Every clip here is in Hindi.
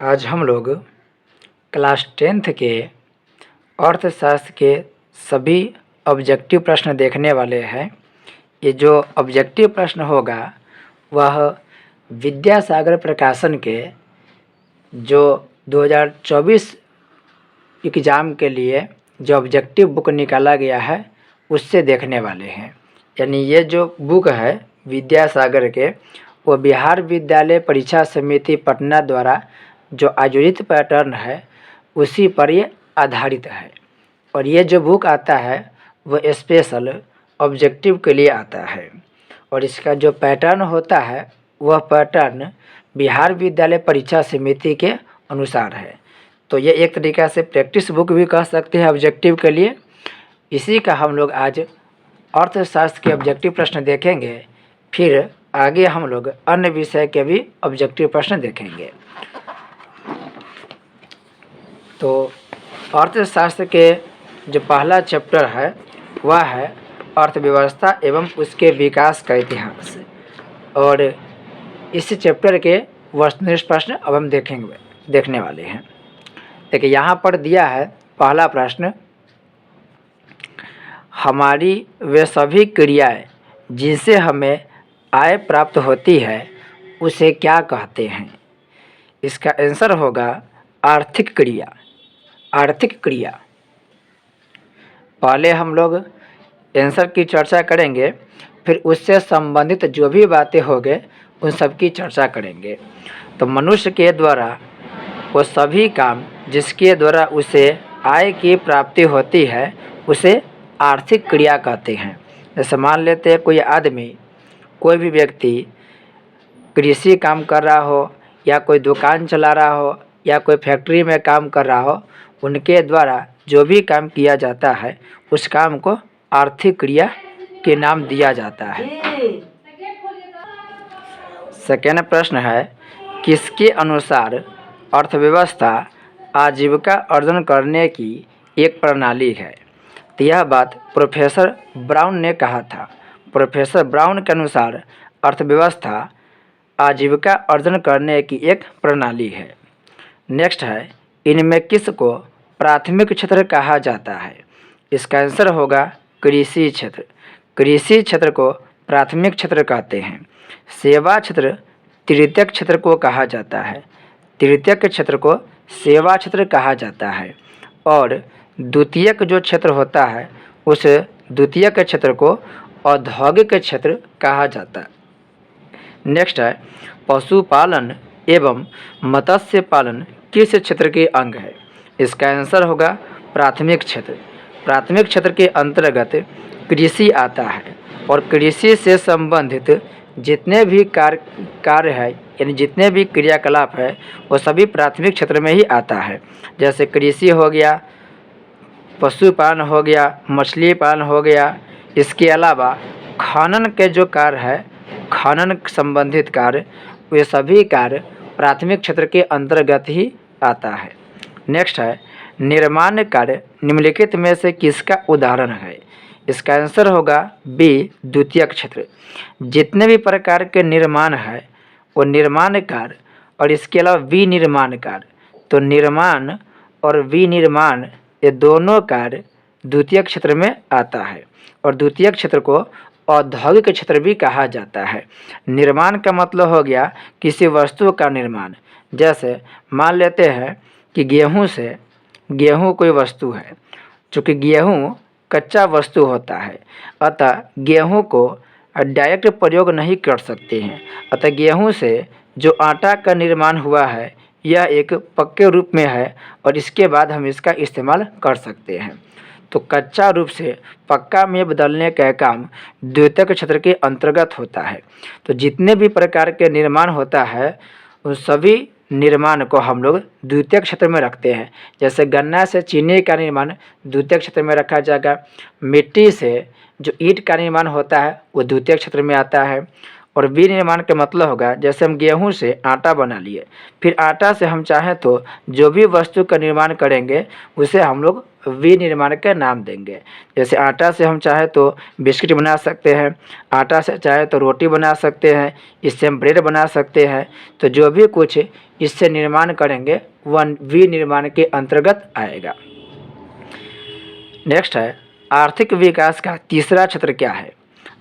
आज हम लोग क्लास 10th के अर्थशास्त्र के सभी ऑब्जेक्टिव प्रश्न देखने वाले हैं। ये जो ऑब्जेक्टिव प्रश्न होगा वह विद्यासागर प्रकाशन के जो 2024 एग्ज़ाम के लिए जो ऑब्जेक्टिव बुक निकाला गया है उससे देखने वाले हैं। यानी ये जो बुक है विद्यासागर के वो बिहार विद्यालय परीक्षा समिति पटना द्वारा जो आयोजित पैटर्न है उसी पर ये आधारित है। और ये जो बुक आता है वह स्पेशल ऑब्जेक्टिव के लिए आता है और इसका जो पैटर्न होता है वह पैटर्न बिहार विद्यालय परीक्षा समिति के अनुसार है। तो ये एक तरीक़ा से प्रैक्टिस बुक भी कह सकते हैं ऑब्जेक्टिव के लिए। इसी का हम लोग आज अर्थशास्त्र के ऑब्जेक्टिव प्रश्न देखेंगे, फिर आगे हम लोग अन्य विषय के भी ऑब्जेक्टिव प्रश्न देखेंगे। तो अर्थशास्त्र के जो पहला चैप्टर है वह है अर्थव्यवस्था एवं उसके विकास का इतिहास। और इस चैप्टर के वस्तुनिष्ठ प्रश्न अब हम देखने वाले हैं। देखिए यहाँ पर दिया है पहला प्रश्न, हमारी वे सभी क्रियाएं जिनसे हमें आय प्राप्त होती है उसे क्या कहते हैं। इसका आंसर होगा आर्थिक क्रिया। आर्थिक क्रिया पहले हम लोग आंसर की चर्चा करेंगे, फिर उससे संबंधित जो भी बातें होंगे उन सब की चर्चा करेंगे। तो मनुष्य के द्वारा वो सभी काम जिसके द्वारा उसे आय की प्राप्ति होती है उसे आर्थिक क्रिया कहते हैं। जैसे मान लेते हैं कोई आदमी, कोई भी व्यक्ति कृषि काम कर रहा हो या कोई दुकान चला रहा हो या कोई फैक्ट्री में काम कर रहा हो, उनके द्वारा जो भी काम किया जाता है उस काम को आर्थिक क्रिया के नाम दिया जाता है। सेकेंड प्रश्न है, किसके अनुसार अर्थव्यवस्था आजीविका अर्जन करने की एक प्रणाली है। तो यह बात प्रोफेसर ब्राउन ने कहा था। प्रोफेसर ब्राउन के अनुसार अर्थव्यवस्था आजीविका अर्जन करने की एक प्रणाली है। नेक्स्ट है, इनमें किस को प्राथमिक क्षेत्र कहा जाता है। इसका आंसर होगा कृषि क्षेत्र। कृषि क्षेत्र को प्राथमिक क्षेत्र कहते हैं। सेवा क्षेत्र तृतीयक क्षेत्र को कहा जाता है। तृतीयक क्षेत्र को सेवा क्षेत्र कहा जाता है और द्वितीयक जो क्षेत्र होता है उस द्वितीयक क्षेत्र को औद्योगिक क्षेत्र कहा जाता है। नेक्स्ट है, पशुपालन एवं मत्स्य पालन किस क्षेत्र के अंग है। इसका आंसर होगा प्राथमिक क्षेत्र। प्राथमिक क्षेत्र के अंतर्गत कृषि आता है और कृषि से संबंधित जितने भी कार्य है यानी जितने भी क्रियाकलाप है वो सभी प्राथमिक क्षेत्र में ही आता है। जैसे कृषि हो गया, पशुपालन हो गया, मछली पालन हो गया। इसके अलावा खनन के जो कार्य है, खनन संबंधित कार्य, वे सभी कार्य प्राथमिक क्षेत्र के अंतर्गत ही आता है। नेक्स्ट है, निर्माण कार्य निम्नलिखित में से किसका उदाहरण है। इसका आंसर होगा बी, द्वितीयक क्षेत्र। जितने भी प्रकार के निर्माण है वो निर्माण कार्य और इसके अलावा विनिर्माण कार्य, तो निर्माण और विनिर्माण ये दोनों कार्य द्वितीयक क्षेत्र में आता है और द्वितीयक क्षेत्र को औद्योगिक क्षेत्र भी कहा जाता है। निर्माण का मतलब हो गया किसी वस्तु का निर्माण। जैसे मान लेते हैं कि गेहूँ कोई वस्तु है, चूँकि गेहूँ कच्चा वस्तु होता है अतः गेहूँ को डायरेक्ट प्रयोग नहीं कर सकते हैं। अतः गेहूँ से जो आटा का निर्माण हुआ है यह एक पक्के रूप में है और इसके बाद हम इसका इस्तेमाल कर सकते हैं। तो कच्चा रूप से पक्का में बदलने का काम द्वितीयक क्षेत्र के अंतर्गत होता है। तो जितने भी प्रकार के निर्माण होता है उन सभी निर्माण को हम लोग द्वितीयक क्षेत्र में रखते हैं। जैसे गन्ना से चीनी का निर्माण द्वितीयक क्षेत्र में रखा जाएगा। मिट्टी से जो ईंट का निर्माण होता है वो द्वितीयक क्षेत्र में आता है और विनिर्माण का मतलब होगा जैसे हम गेहूं से आटा बना लिए, फिर आटा से हम चाहें तो जो भी वस्तु का निर्माण करेंगे उसे हम लोग विनिर्माण का नाम देंगे। जैसे आटा से हम चाहे तो बिस्किट बना सकते हैं, आटा से चाहे तो रोटी बना सकते हैं, इससे हम ब्रेड बना सकते हैं। तो जो भी कुछ इससे निर्माण करेंगे वह विनिर्माण के अंतर्गत आएगा। नेक्स्ट है आर्थिक विकास का तीसरा क्षेत्र क्या है।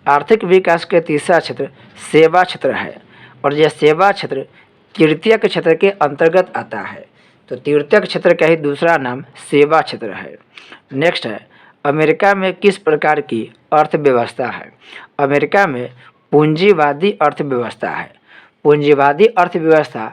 आर्थिक विकास के तीसरा क्षेत्र सेवा क्षेत्र है और यह सेवा क्षेत्र तृतीयक क्षेत्र के अंतर्गत आता है। तो तृतीयक क्षेत्र का ही दूसरा नाम सेवा क्षेत्र है। नेक्स्ट है अमेरिका में किस प्रकार की अर्थव्यवस्था है। अमेरिका में पूंजीवादी अर्थव्यवस्था है। पूंजीवादी अर्थव्यवस्था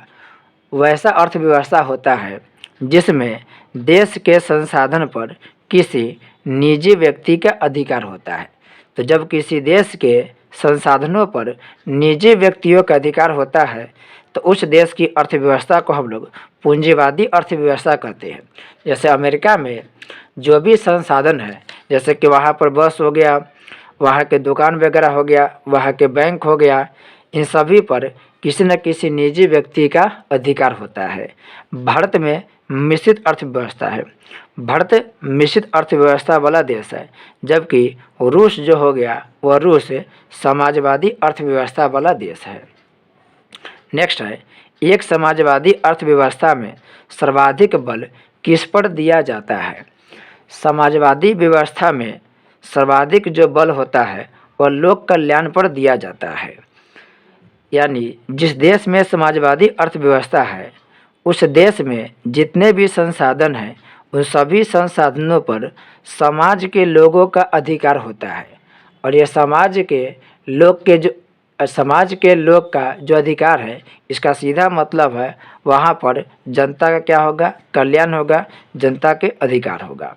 वैसा अर्थव्यवस्था होता है जिसमें देश के संसाधन पर किसी निजी व्यक्ति का अधिकार होता है। तो जब किसी देश के संसाधनों पर निजी व्यक्तियों का अधिकार होता है तो उस देश की अर्थव्यवस्था को हम लोग पूंजीवादी अर्थव्यवस्था कहते हैं। जैसे अमेरिका में जो भी संसाधन है, जैसे कि वहाँ पर बस हो गया, वहाँ के दुकान वगैरह हो गया, वहाँ के बैंक हो गया, इन सभी पर किसी न किसी निजी व्यक्ति का अधिकार होता है। भारत में मिश्रित अर्थव्यवस्था है। भारत मिश्रित अर्थव्यवस्था वाला देश है, जबकि रूस जो हो गया वह रूस समाजवादी अर्थव्यवस्था वाला देश है। नेक्स्ट है एक समाजवादी अर्थव्यवस्था में सर्वाधिक बल किस पर दिया जाता है। समाजवादी व्यवस्था में सर्वाधिक जो बल होता है वह लोक कल्याण पर दिया जाता है। यानी जिस देश में समाजवादी अर्थव्यवस्था है उस देश में जितने भी संसाधन हैं उन सभी संसाधनों पर समाज के लोगों का अधिकार होता है। और यह समाज के लोग का जो अधिकार है, इसका सीधा मतलब है वहाँ पर जनता का क्या होगा, कल्याण होगा, जनता के अधिकार होगा।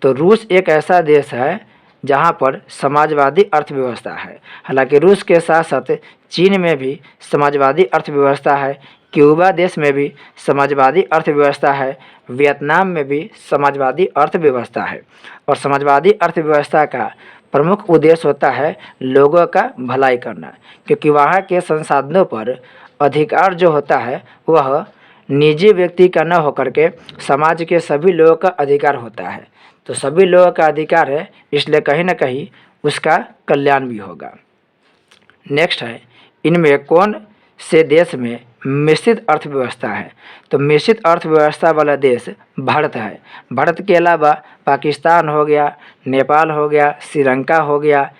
तो रूस एक ऐसा देश है जहाँ पर समाजवादी अर्थव्यवस्था है। हालांकि रूस के साथ साथ चीन में भी समाजवादी अर्थव्यवस्था है, क्यूबा देश में भी समाजवादी अर्थव्यवस्था है, वियतनाम में भी समाजवादी अर्थव्यवस्था है। और समाजवादी अर्थव्यवस्था का प्रमुख उद्देश्य होता है लोगों का भलाई करना, क्योंकि वहाँ के संसाधनों पर अधिकार जो होता है वह निजी व्यक्ति का न होकर के समाज के सभी लोगों का अधिकार होता है। तो सभी लोगों का अधिकार है, इसलिए कहीं ना कहीं उसका कल्याण भी होगा। नेक्स्ट है इनमें कौन से देश में मिश्रित अर्थव्यवस्था है। तो मिश्रित अर्थव्यवस्था वाला देश भारत है। भारत के अलावा पाकिस्तान हो गया, नेपाल हो गया, श्रीलंका हो गया,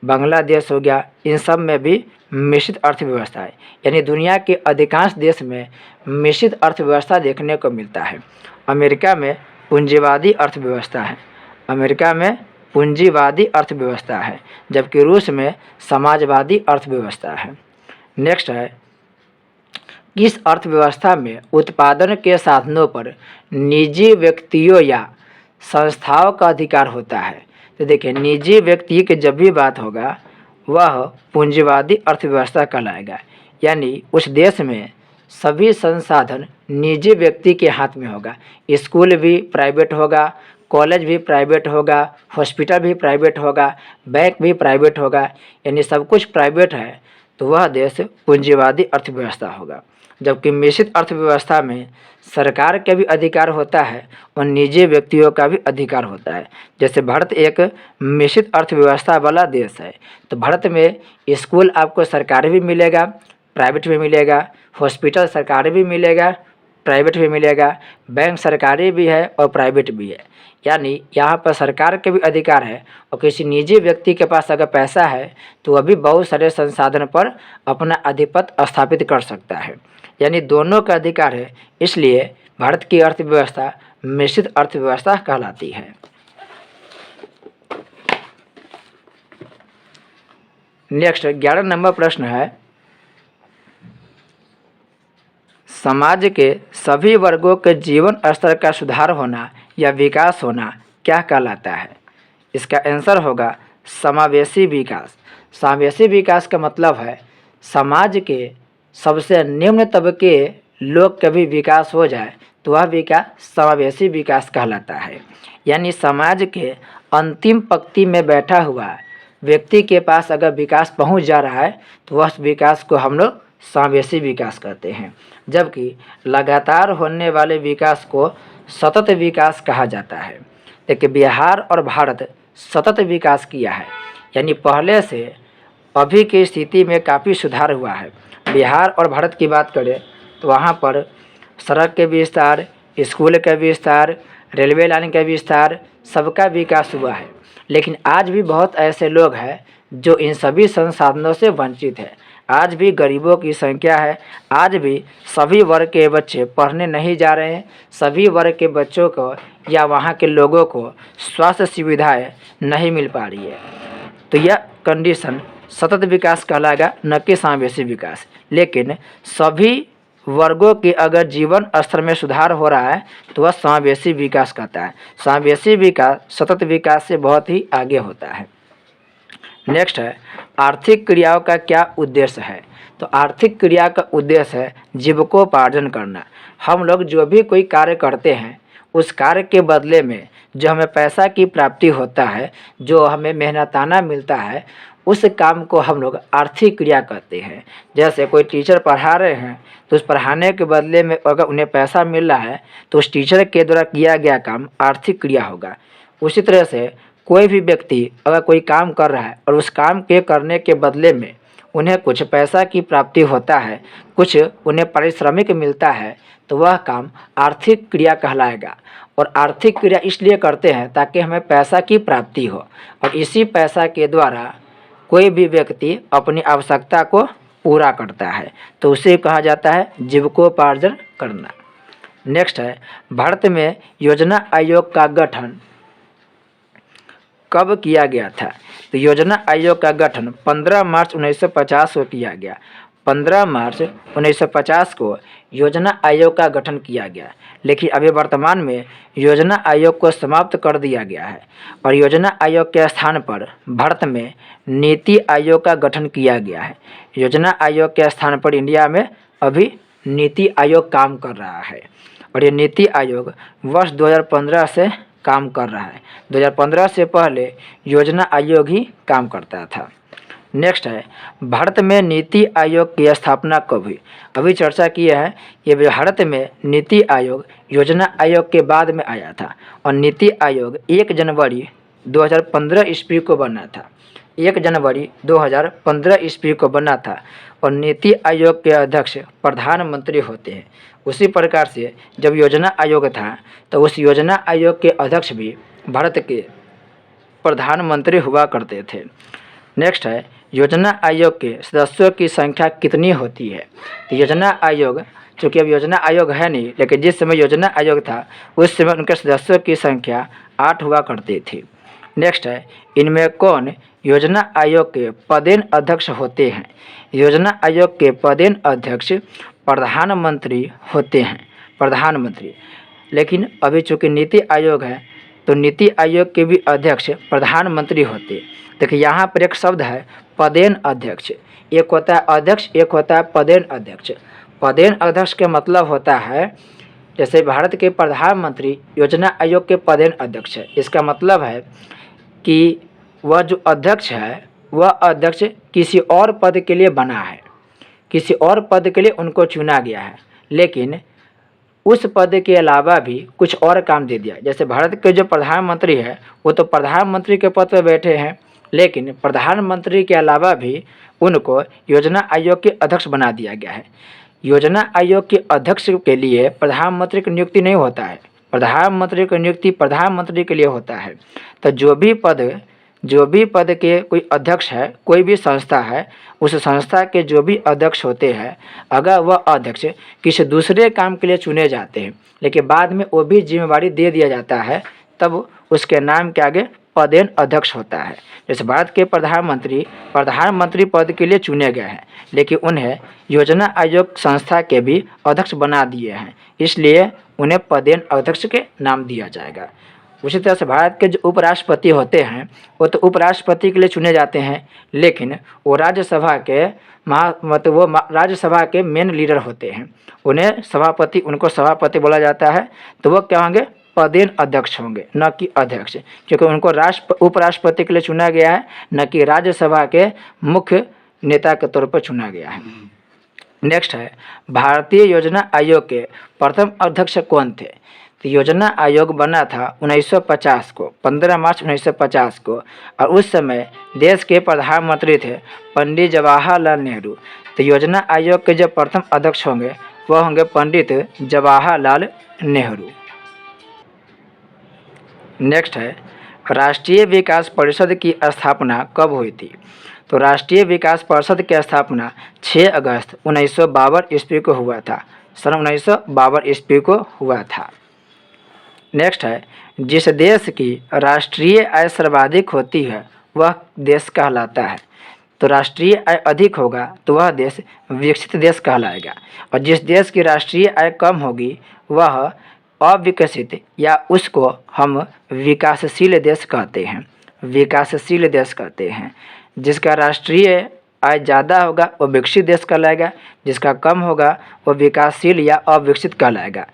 बांग्लादेश हो गया, इन सब में भी मिश्रित अर्थव्यवस्था है। यानी दुनिया के अधिकांश देश में मिश्रित अर्थव्यवस्था देखने को मिलता है। अमेरिका में पूंजीवादी अर्थव्यवस्था है। अमेरिका में पूंजीवादी अर्थव्यवस्था है, जबकि रूस में समाजवादी अर्थव्यवस्था है। नेक्स्ट है किस अर्थव्यवस्था में उत्पादन के साधनों पर निजी व्यक्तियों या संस्थाओं का अधिकार होता है। तो देखिए निजी व्यक्ति की जब भी बात होगा वह पूंजीवादी अर्थव्यवस्था कहलाएगा। यानी उस देश में सभी संसाधन निजी व्यक्ति के हाथ में होगा। स्कूल भी प्राइवेट होगा, कॉलेज भी प्राइवेट होगा, हॉस्पिटल भी प्राइवेट होगा, बैंक भी प्राइवेट होगा, यानी सब कुछ प्राइवेट है। तो वह देश पूंजीवादी अर्थव्यवस्था होगा। जबकि मिश्रित अर्थव्यवस्था में सरकार का भी अधिकार होता है और निजी व्यक्तियों का भी अधिकार होता है। जैसे भारत एक मिश्रित अर्थव्यवस्था वाला देश है, तो भारत में स्कूल आपको सरकारी भी मिलेगा, प्राइवेट भी मिलेगा, हॉस्पिटल सरकारी भी मिलेगा, प्राइवेट भी मिलेगा, बैंक सरकारी भी है और प्राइवेट भी है। यानी यहाँ पर सरकार के भी अधिकार है और किसी निजी व्यक्ति के पास अगर पैसा है तो वह भी बहुत सारे संसाधन पर अपना आधिपत्य स्थापित कर सकता है। यानी दोनों का अधिकार है, इसलिए भारत की अर्थव्यवस्था मिश्रित अर्थव्यवस्था कहलाती है। नेक्स्ट 11 नंबर प्रश्न है समाज के सभी वर्गों के जीवन स्तर का सुधार होना या विकास होना क्या कहलाता है। इसका आंसर होगा समावेशी विकास। समावेशी विकास का मतलब है समाज के सबसे निम्न तबके लोग का भी विकास हो जाए तो वह विकास समावेशी विकास कहलाता है। यानी समाज के अंतिम पंक्ति में बैठा हुआ व्यक्ति के पास अगर विकास पहुंच जा रहा है तो वह विकास को हम लोग समावेशी विकास कहते हैं, जबकि लगातार होने वाले विकास को सतत विकास कहा जाता है। देखिए, बिहार और भारत सतत विकास किया है, यानी पहले से अभी की स्थिति में काफ़ी सुधार हुआ है। बिहार और भारत की बात करें तो वहाँ पर सड़क के विस्तार, स्कूल का विस्तार, रेलवे लाइन का विस्तार, सबका विकास हुआ है। लेकिन आज भी बहुत ऐसे लोग हैं जो इन सभी संसाधनों से वंचित है। आज भी गरीबों की संख्या है, आज भी सभी वर्ग के बच्चे पढ़ने नहीं जा रहे हैं, सभी वर्ग के बच्चों को या वहाँ के लोगों को स्वास्थ्य सुविधाएं नहीं मिल पा रही है। तो यह कंडीशन सतत विकास कहलाएगा, न कि समावेशी विकास। लेकिन सभी वर्गों के अगर जीवन स्तर में सुधार हो रहा है तो वह समावेशी विकास कहता है। समावेशी विकास सतत विकास से बहुत ही आगे होता है। नेक्स्ट है, आर्थिक क्रियाओं का क्या उद्देश्य है? तो आर्थिक क्रिया का उद्देश्य है जीविकोपार्जन करना। हम लोग जो भी कोई कार्य करते हैं उस कार्य के बदले में जो हमें पैसा की प्राप्ति होता है, जो हमें मेहनताना मिलता है, उस काम को हम लोग आर्थिक क्रिया कहते हैं। जैसे कोई टीचर पढ़ा रहे हैं तो उस पढ़ाने के बदले में अगर उन्हें पैसा मिल रहा है तो उस टीचर के द्वारा किया गया काम आर्थिक क्रिया होगा। उसी तरह से कोई भी व्यक्ति अगर कोई काम कर रहा है और उस काम के करने के बदले में उन्हें कुछ पैसा की प्राप्ति होता है, कुछ उन्हें पारिश्रमिक मिलता है, तो वह काम आर्थिक क्रिया कहलाएगा। और आर्थिक क्रिया इसलिए करते हैं ताकि हमें पैसा की प्राप्ति हो, और इसी पैसा के द्वारा कोई भी व्यक्ति अपनी आवश्यकता को पूरा करता है, तो उसे कहा जाता है जीविकोपार्जन करना। नेक्स्ट है, भारत में योजना आयोग का गठन कब किया गया था? तो योजना आयोग का गठन 15 मार्च 1950 को किया गया। 15 मार्च 1950 को योजना आयोग का गठन किया गया। लेकिन अभी वर्तमान में योजना आयोग को समाप्त कर दिया गया है और योजना आयोग के स्थान पर भारत में नीति आयोग का गठन किया गया है। योजना आयोग के स्थान पर इंडिया में अभी नीति आयोग काम कर रहा है और ये नीति आयोग वर्ष 2015 से काम कर रहा है। 2015 से पहले योजना आयोग ही काम करता था। नेक्स्ट है, भारत में नीति आयोग की स्थापना कब हुई? अभी चर्चा की है, ये भारत में नीति आयोग योजना आयोग के बाद में आया था और नीति आयोग 1 जनवरी 2015 ईस्वी को बना था। 1 जनवरी 2015 ईस्वी को बना था और नीति आयोग के अध्यक्ष प्रधानमंत्री होते हैं। उसी प्रकार से जब योजना आयोग था तो उस योजना आयोग के अध्यक्ष भी भारत के प्रधानमंत्री हुआ करते थे। नेक्स्ट है, योजना आयोग के सदस्यों की संख्या कितनी होती है? तो योजना आयोग, चूँकि अब योजना आयोग है नहीं, लेकिन जिस समय योजना आयोग था उस समय उनके सदस्यों की संख्या 8 हुआ करती थी। नेक्स्ट है, इनमें कौन योजना आयोग के पदेन अध्यक्ष होते हैं? योजना आयोग के पदेन अध्यक्ष प्रधानमंत्री होते हैं, प्रधानमंत्री। लेकिन अभी चूँकि नीति आयोग है तो नीति आयोग के भी अध्यक्ष प्रधानमंत्री होते। देखिए, यहाँ पर एक शब्द है पदेन अध्यक्ष। एक होता है अध्यक्ष, एक होता है पदेन अध्यक्ष। पदेन अध्यक्ष के मतलब होता है, जैसे भारत के प्रधानमंत्री योजना आयोग के पदेन अध्यक्ष है। इसका मतलब है कि वह जो अध्यक्ष है वह अध्यक्ष किसी और पद के लिए बना है, किसी और पद के लिए उनको चुना गया है, लेकिन उस पद के अलावा भी कुछ और काम दे दिया। जैसे भारत के जो प्रधानमंत्री है वो तो प्रधानमंत्री के पद पर बैठे हैं, लेकिन प्रधानमंत्री के अलावा भी उनको योजना आयोग के अध्यक्ष बना दिया गया है। योजना आयोग के अध्यक्ष के लिए प्रधानमंत्री की नियुक्ति नहीं होता है, प्रधानमंत्री की नियुक्ति प्रधानमंत्री के लिए होता है। तो जो भी पद के कोई अध्यक्ष है, कोई भी संस्था है, उस संस्था के जो भी अध्यक्ष होते हैं, अगर वह अध्यक्ष किसी दूसरे काम के लिए चुने जाते हैं लेकिन बाद में वो भी जिम्मेवारी दे दिया जाता है, तब उसके नाम के आगे पदेन अध्यक्ष होता है। जैसे भारत के प्रधानमंत्री पद के लिए चुने गए हैं, लेकिन उन्हें योजना आयोग संस्था के भी अध्यक्ष बना दिए हैं, इसलिए उन्हें पदेन अध्यक्ष के नाम दिया जाएगा। उसी तरह से भारत के जो उपराष्ट्रपति होते हैं वो तो उपराष्ट्रपति के लिए चुने जाते हैं, लेकिन वो राज्यसभा के मेन लीडर होते हैं, उनको सभापति बोला जाता है, तो वो क्या होंगे? पदेन अध्यक्ष होंगे, न कि अध्यक्ष, क्योंकि उनको उपराष्ट्रपति के लिए चुना गया है, न कि राज्यसभा के मुख्य नेता के तौर पर चुना गया है। नेक्स्ट है, भारतीय योजना आयोग के प्रथम अध्यक्ष कौन थे? तो योजना आयोग बना था 1950 को, 15 मार्च 1950 को, और उस समय देश के प्रधानमंत्री थे पंडित जवाहरलाल नेहरू। तो योजना आयोग के जो प्रथम अध्यक्ष होंगे वह होंगे पंडित जवाहरलाल नेहरू। नेक्स्ट है, राष्ट्रीय विकास परिषद की स्थापना कब हुई थी? तो राष्ट्रीय विकास परिषद की स्थापना 6 अगस्त 1952 ईस्वी को हुआ था, सन 1952 ईस्वी को हुआ था। नेक्स्ट है, जिस देश की राष्ट्रीय आय सर्वाधिक होती है वह देश कहलाता है। तो राष्ट्रीय आय अधिक होगा तो वह देश विकसित देश कहलाएगा, और जिस देश की राष्ट्रीय आय कम होगी वह अविकसित या उसको हम विकासशील देश कहते हैं, विकासशील देश कहते हैं। जिसका राष्ट्रीय आय ज़्यादा होगा वह विकसित देश कहलाएगा, जिसका कम होगा वह विकासशील या अविकसित कहलाएगा।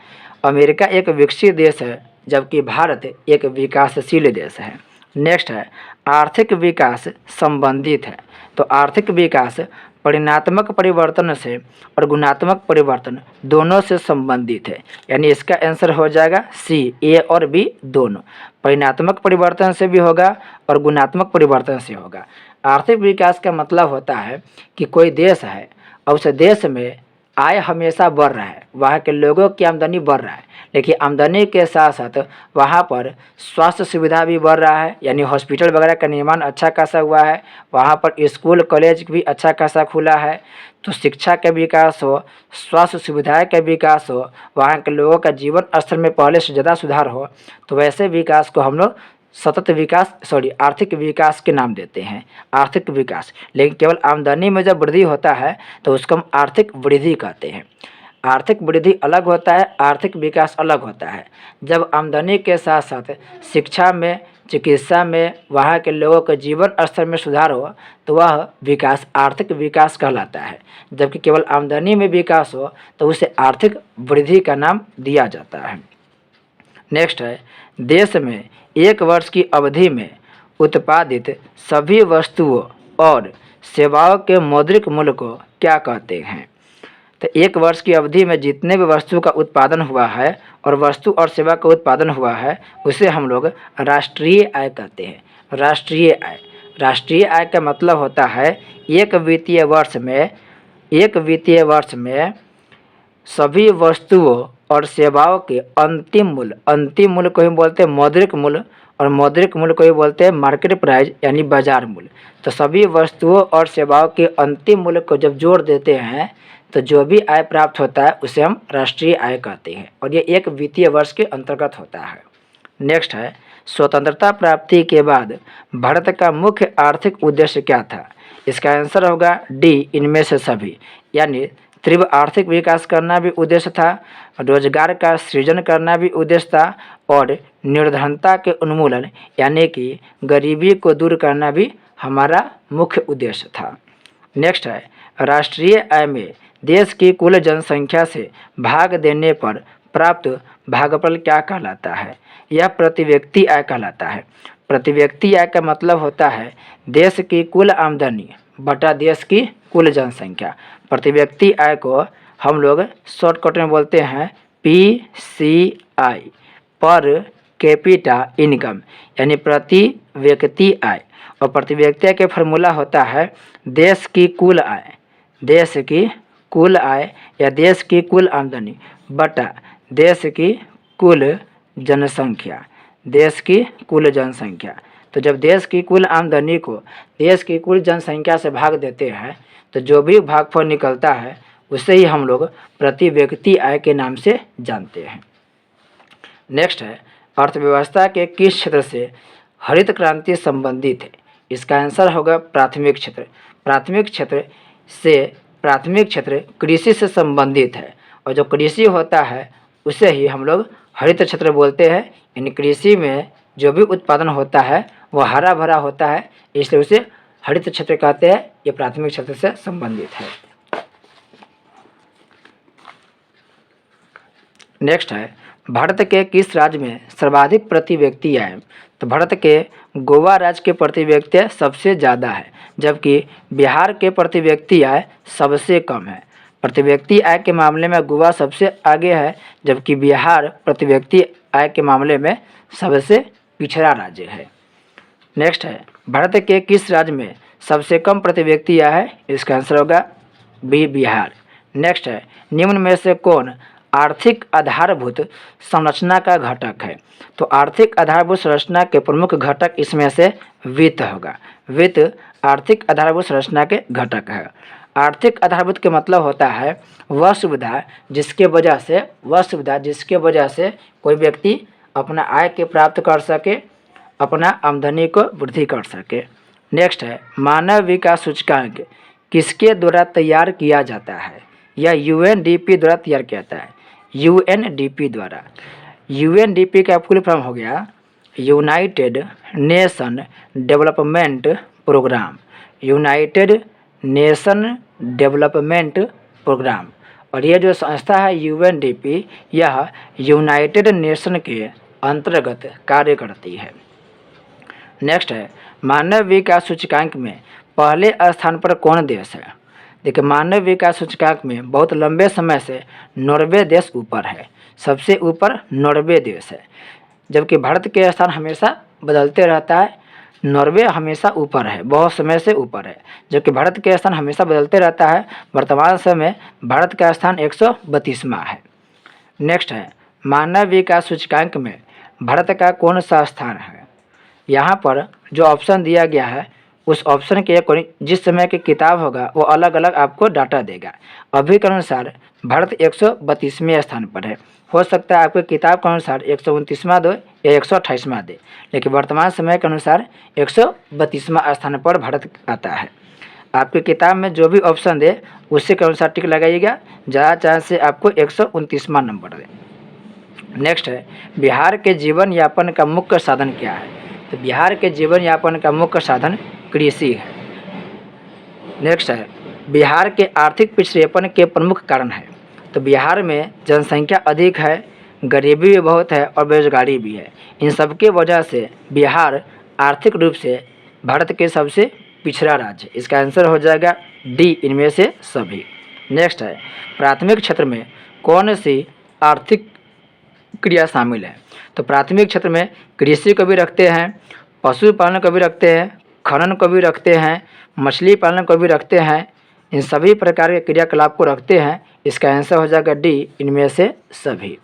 अमेरिका एक विकसित देश है जबकि भारत एक विकासशील देश है। नेक्स्ट है, आर्थिक विकास संबंधित है। तो आर्थिक विकास परिणात्मक परिवर्तन से और गुणात्मक परिवर्तन दोनों से संबंधित है, यानी इसका आंसर हो जाएगा सी, ए और बी दोनों, परिणात्मक परिवर्तन से भी होगा और गुणात्मक परिवर्तन से होगा। आर्थिक विकास का मतलब होता है कि कोई देश है और उस देश में आय हमेशा बढ़ रहा है, वहाँ के लोगों की आमदनी बढ़ रहा है, लेकिन आमदनी के साथ साथ वहाँ पर स्वास्थ्य सुविधा भी बढ़ रहा है, यानी हॉस्पिटल वगैरह का निर्माण अच्छा खासा हुआ है, वहाँ पर स्कूल कॉलेज भी अच्छा खासा खुला है। तो शिक्षा का विकास हो, स्वास्थ्य सुविधाएं का विकास हो, वहाँ के लोगों का जीवन स्तर में पहले से ज़्यादा सुधार हो, तो वैसे विकास को हम लोग सतत विकास आर्थिक विकास के नाम देते हैं, आर्थिक विकास। लेकिन केवल आमदनी में जब वृद्धि होता है तो उसको हम आर्थिक वृद्धि कहते हैं। आर्थिक वृद्धि अलग होता है, आर्थिक विकास अलग होता है। जब आमदनी के साथ साथ शिक्षा में, चिकित्सा में, वहाँ के लोगों के जीवन स्तर में सुधार हो तो वह विकास आर्थिक विकास कहलाता है। जबकि केवल आमदनी में विकास हो तो उसे आर्थिक वृद्धि का नाम दिया जाता है। नेक्स्ट है, देश में एक वर्ष की अवधि में उत्पादित सभी वस्तुओं और सेवाओं के मौद्रिक मूल्य को क्या कहते हैं? तो एक वर्ष की अवधि में जितने भी वस्तु का उत्पादन हुआ है और वस्तु और सेवा का उत्पादन हुआ है उसे हम लोग राष्ट्रीय आय कहते हैं। राष्ट्रीय आय, राष्ट्रीय आय का मतलब होता है एक वित्तीय वर्ष में सभी वस्तुओं और सेवाओं के अंतिम मूल्य को ही बोलते हैं मौद्रिक मूल्य, और मौद्रिक मूल्य को ही बोलते हैं मार्केट प्राइस यानी बाजार मूल्य। तो सभी वस्तुओं और सेवाओं के अंतिम मूल्य को जब जोड़ देते हैं तो जो भी आय प्राप्त होता है उसे हम राष्ट्रीय आय कहते हैं, और ये एक वित्तीय वर्ष के अंतर्गत होता है। नेक्स्ट है, स्वतंत्रता प्राप्ति के बाद भारत का मुख्य आर्थिक उद्देश्य क्या था? इसका आंसर होगा डी, इनमें से सभी, यानी तीव्र आर्थिक विकास करना भी उद्देश्य था, रोजगार का सृजन करना भी उद्देश्य था, और निर्धनता के उन्मूलन यानी कि गरीबी को दूर करना भी हमारा मुख्य उद्देश्य था। नेक्स्ट है, राष्ट्रीय आय में देश की कुल जनसंख्या से भाग देने पर प्राप्त भागफल क्या कहलाता है? यह प्रति व्यक्ति आय कहलाता है। प्रति व्यक्ति आय का मतलब होता है देश की कुल आमदनी बटा देश की कुल जनसंख्या। प्रति व्यक्ति आय को हम लोग शॉर्टकट में बोलते हैं PCI, पर कैपिटा इनकम, यानी प्रति व्यक्ति आय। और प्रति व्यक्ति आय के फार्मूला होता है देश की कुल आय, देश की कुल आय या देश की कुल आमदनी बटा देश की कुल जनसंख्या, देश की कुल जनसंख्या। तो जब देश की कुल आमदनी को देश की कुल जनसंख्या से भाग देते हैं तो जो भी भागफल निकलता है उसे ही हम लोग प्रति व्यक्ति आय के नाम से जानते हैं। नेक्स्ट है, अर्थव्यवस्था के किस क्षेत्र से हरित क्रांति संबंधित है? इसका आंसर होगा प्राथमिक क्षेत्र। प्राथमिक क्षेत्र कृषि से संबंधित है, और जो कृषि होता है उसे ही हम लोग हरित क्षेत्र बोलते हैं। यानी कृषि में जो भी उत्पादन होता है वह हरा भरा होता है, इसलिए उसे हरित क्षेत्र कहते हैं। ये प्राथमिक क्षेत्र से संबंधित है। नेक्स्ट है, भारत के किस राज्य में सर्वाधिक प्रति व्यक्ति आय? तो भारत के गोवा राज्य के प्रति व्यक्ति आय सबसे ज़्यादा है, जबकि बिहार के प्रति व्यक्ति आय सबसे कम है। प्रति व्यक्ति आय के मामले में गोवा सबसे आगे है, जबकि बिहार प्रति व्यक्ति आय के मामले में सबसे पिछड़ा राज्य है। नेक्स्ट है, भारत के किस राज्य में सबसे कम प्रति व्यक्ति आय है? इसका आंसर होगा बी, बिहार। नेक्स्ट है, निम्न में से कौन आर्थिक आधारभूत संरचना का घटक है? तो आर्थिक आधारभूत संरचना के प्रमुख घटक इसमें से वित्त होगा। वित्त आर्थिक आधारभूत संरचना के घटक है। आर्थिक आधारभूत के मतलब होता है वह सुविधा जिसके वजह से कोई व्यक्ति अपना आय के प्राप्त कर सके, अपना आमदनी को वृद्धि कर सके। नेक्स्ट है, मानव विकास सूचकांक किसके द्वारा तैयार किया जाता है? यह यूएनडीपी द्वारा तैयार किया जाता है। यूएनडीपी द्वारा। यूएनडीपी का फुल फॉर्म हो गया united nation development programme. United nation development programme. और ये जो संस्था है यूएनडीपी, यह यूनाइटेड नेशन के अंतर्गत कार्य करती है। नेक्स्ट है, मानव विकास सूचकांक में पहले स्थान पर कौन देश है? देखिए, मानव विकास सूचकांक में बहुत लंबे समय से नॉर्वे देश ऊपर है। सबसे ऊपर नॉर्वे देश है, जबकि भारत के स्थान हमेशा बदलते रहता है। नॉर्वे हमेशा ऊपर है, बहुत समय से ऊपर है, जबकि भारत के स्थान हमेशा बदलते रहता है। वर्तमान समय भारत का स्थान 132वां है। नेक्स्ट है, मानव विकास सूचकांक में भारत का कौन सा स्थान है? यहाँ पर जो ऑप्शन दिया गया है उस ऑप्शन के अकॉर्डिंग जिस समय की किताब होगा वो अलग अलग आपको डाटा देगा। अभी के अनुसार भारत 132वें स्थान पर है। हो सकता है आपके किताब के अनुसार 129वां दो या 128वां दे, लेकिन वर्तमान समय के अनुसार 132वां स्थान पर भारत आता है। आपकी किताब में जो भी ऑप्शन दे उसी के अनुसार टिक लगाइएगा, ज़्यादा चांस से आपको 129वां नंबर दे। नेक्स्ट है, बिहार के जीवन यापन का मुख्य साधन क्या है? तो बिहार के जीवन यापन का मुख्य साधन कृषि है। नेक्स्ट है, बिहार के आर्थिक पिछड़ेपन के प्रमुख कारण है। तो बिहार में जनसंख्या अधिक है, गरीबी भी बहुत है और बेरोजगारी भी है। इन सब के वजह से बिहार आर्थिक रूप से भारत के सबसे पिछड़ा राज्य। इसका आंसर हो जाएगा डी, इनमें से सभी। नेक्स्ट है, प्राथमिक क्षेत्र में कौन सी आर्थिक क्रिया शामिल है? तो प्राथमिक क्षेत्र में कृषि को भी रखते हैं, पशुपालन को भी रखते हैं, खनन को भी रखते हैं, मछली पालन को भी रखते हैं। इन सभी प्रकार के क्रियाकलाप को रखते हैं। इसका आंसर हो जाएगा डी, इनमें से सभी।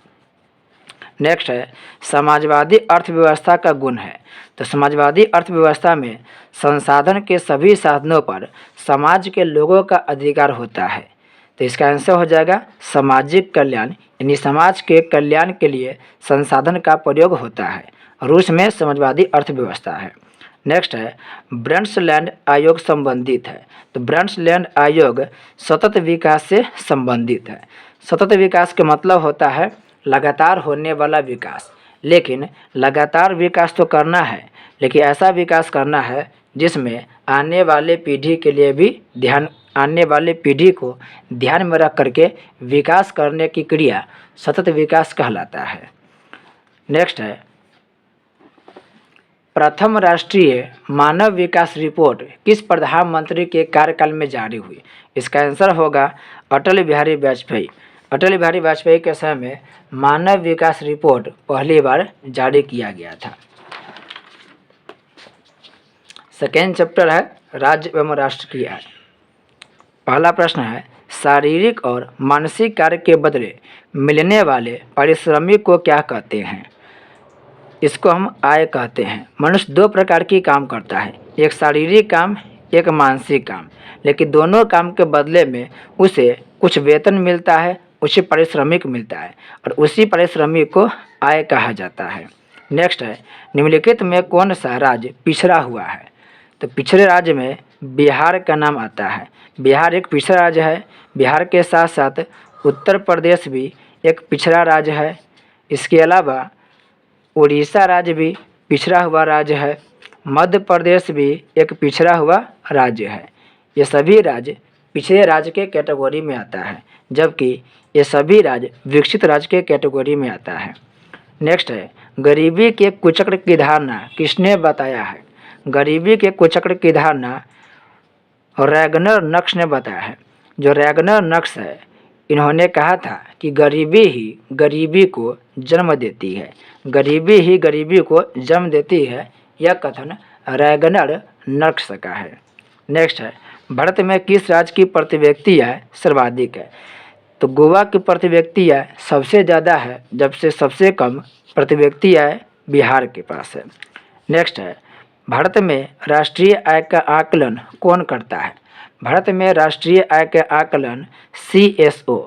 नेक्स्ट है, समाजवादी अर्थव्यवस्था का गुण है। तो समाजवादी अर्थव्यवस्था में संसाधन के सभी साधनों पर समाज के लोगों का अधिकार होता है। तो इसका आंसर हो जाएगा सामाजिक कल्याण, यानी समाज के कल्याण के लिए संसाधन का प्रयोग होता है। रूस में समाजवादी अर्थव्यवस्था है। नेक्स्ट है, ब्रंड्सलैंड आयोग संबंधित है। तो ब्रंड्सलैंड आयोग सतत विकास से संबंधित है। सतत विकास का मतलब होता है लगातार होने वाला विकास। लेकिन लगातार विकास तो करना है, लेकिन ऐसा विकास करना है जिसमें आने वाले पीढ़ी के लिए भी आने वाले पीढ़ी को ध्यान में रख करके विकास करने की क्रिया सतत विकास कहलाता है। नेक्स्ट है, प्रथम राष्ट्रीय मानव विकास रिपोर्ट किस प्रधानमंत्री के कार्यकाल में जारी हुई? इसका आंसर होगा अटल बिहारी वाजपेयी। अटल बिहारी वाजपेयी के समय में मानव विकास रिपोर्ट पहली बार जारी किया गया था। सेकेंड चैप्टर है राज्य एवं राष्ट्र की आय। पहला प्रश्न है, शारीरिक और मानसिक कार्य के बदले मिलने वाले पारिश्रमिक को क्या कहते हैं? इसको हम आय कहते हैं। मनुष्य दो प्रकार की काम करता है, एक शारीरिक काम, एक मानसिक काम। लेकिन दोनों काम के बदले में उसे कुछ वेतन मिलता है, उसे पारिश्रमिक मिलता है, और उसी पारिश्रमिक को आय कहा जाता है। नेक्स्ट है, निम्नलिखित में कौन सा राज्य पिछड़ा हुआ है? तो पिछड़े राज्य में बिहार का नाम आता है। बिहार एक पिछड़ा राज्य है। बिहार के साथ साथ उत्तर प्रदेश भी एक पिछड़ा राज्य है। इसके अलावा उड़ीसा राज्य भी पिछड़ा हुआ राज्य है। मध्य प्रदेश भी एक पिछड़ा हुआ राज्य है। ये सभी राज्य पिछड़े राज्य के कैटेगरी में आता है, जबकि ये सभी राज्य विकसित राज्य के कैटेगरी में आता है। नेक्स्ट है गरीबी के कुचक्र की धारणा किसने बताया है? गरीबी के कुचक्र की धारणा रैगनर नक्श ने बताया है। जो रैगनर नक्श है इन्होंने कहा था कि गरीबी ही गरीबी को जन्म देती है, गरीबी ही गरीबी को जन्म देती है। यह कथन रैगनर नक्श का है। नेक्स्ट है भारत में किस राज्य की प्रति व्यक्ति आय सर्वाधिक है? तो गोवा की प्रति व्यक्ति आय सबसे ज़्यादा है, जबसे सबसे कम प्रति व्यक्ति आय बिहार के पास है। नेक्स्ट है भारत में राष्ट्रीय आय का आकलन कौन करता है? भारत में राष्ट्रीय आय का आकलन CSO